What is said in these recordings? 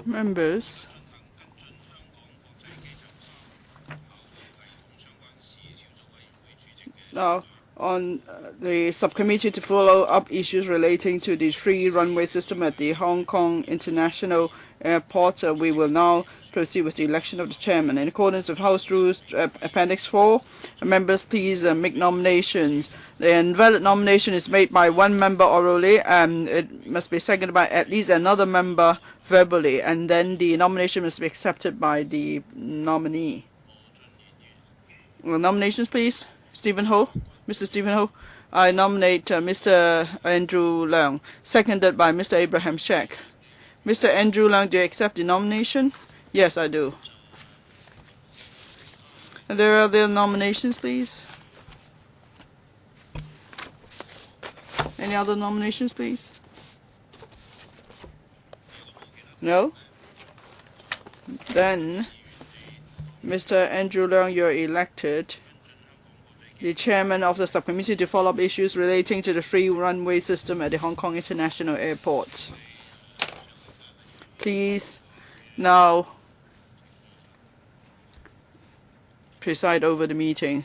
Members, now on the subcommittee to follow up issues relating to the three-runway system at the Hong Kong International Airport, we will now proceed with the election of the chairman. In accordance with House Rules Appendix 4, members please make nominations. The invalid nomination is made by one member orally, and it must be seconded by at least another member verbally, and then the nomination must be accepted by the nominee. Well, nominations please. Stephen Ho. Mr. Stephen Ho. I nominate Mr. Andrew Leung, seconded by Mr. Abraham Sheck. Mr. Andrew Leung, do you accept the nomination? Yes, I do. Are there other nominations, please? Any other nominations, please? No? Then, Mr. Andrew Leung, you're elected the chairman of the subcommittee to follow up issues relating to the three-runway system at the Hong Kong International Airport. Please now preside over the meeting.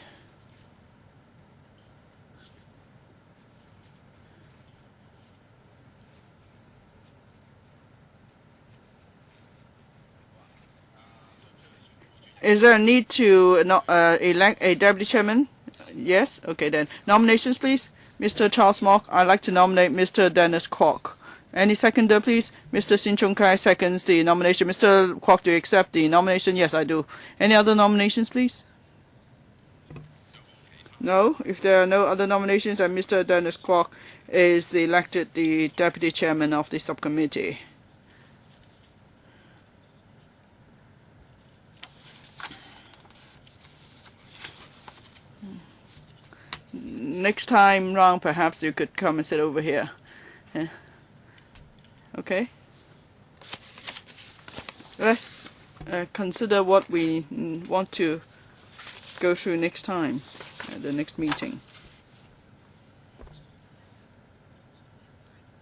Is there a need to elect a deputy chairman? Yes? Okay then. Nominations, please. Mr. Charles Mock, I'd like to nominate Mr. Dennis Kwok. Any seconder, please? Mr. Sin Chung Kai seconds the nomination. Mr. Kwok, do you accept the nomination? Yes, I do. Any other nominations, please? No? If there are no other nominations, then Mr. Dennis Kwok is elected the deputy chairman of the subcommittee. Next time round, perhaps you could come and sit over here. Yeah. Okay. Let's consider what we want to go through next time at the next meeting.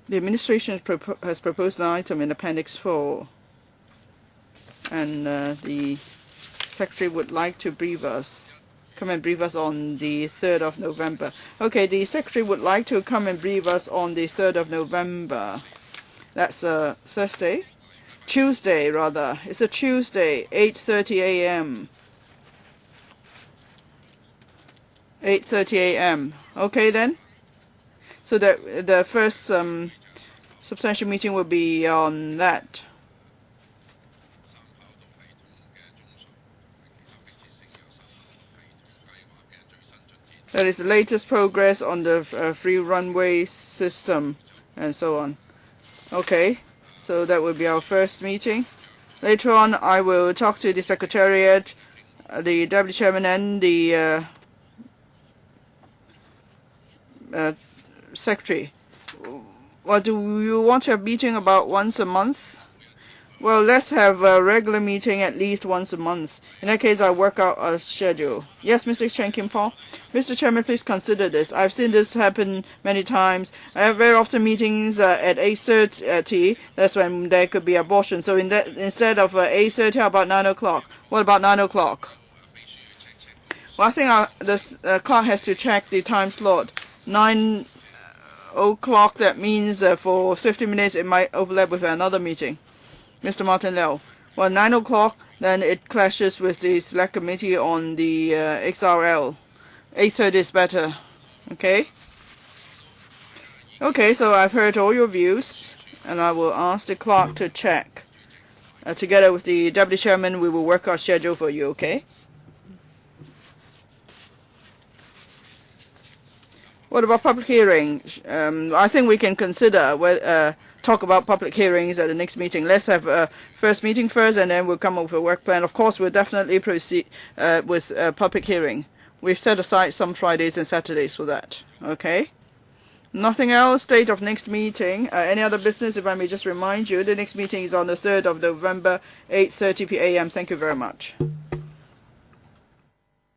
The administration has proposed an item in Appendix 4, and the Secretary would like to come and brief us on the 3rd of November. Okay, the Secretary would like to come and brief us on the 3rd of November. That's a Thursday? Tuesday, rather. It's a Tuesday, 8:30 a.m. 8:30 a.m. Okay, then? So the first substantial meeting will be on that. That is the latest progress on the free runway system and so on. Okay, so that will be our first meeting. Later on, I will talk to the Secretariat, the Deputy Chairman, and the Secretary. Well, do you want to have a meeting about once a month? Well, let's have a regular meeting at least once a month. In that case, I'll work out a schedule. Yes, Mr. Chen Kim-Paul? Mr. Chairman, please consider this. I've seen this happen many times. I have very often meetings at 8:30. That's when there could be abortion. So instead of 8:30, how about 9 o'clock? What about 9 o'clock? Well, I think the clerk has to check the time slot. 9 o'clock, that means for 50 minutes it might overlap with another meeting. Mr. Martin Liao. Well, 9 o'clock, then it clashes with the select committee on the XRL. 8:30 is better. Okay? Okay, so I've heard all your views, and I will ask the clerk to check. Together with the deputy chairman, we will work our schedule for you, okay? What about public hearings? I think we can consider talk about public hearings at the next meeting. Let's have a first meeting first, and then we'll come up with a work plan. Of course, we'll definitely proceed with public hearing. We've set aside some Fridays and Saturdays for that. Okay? Nothing else. Date of next meeting. Any other business, if I may just remind you, the next meeting is on the 3rd of November, 8:30 p.m. Thank you very much.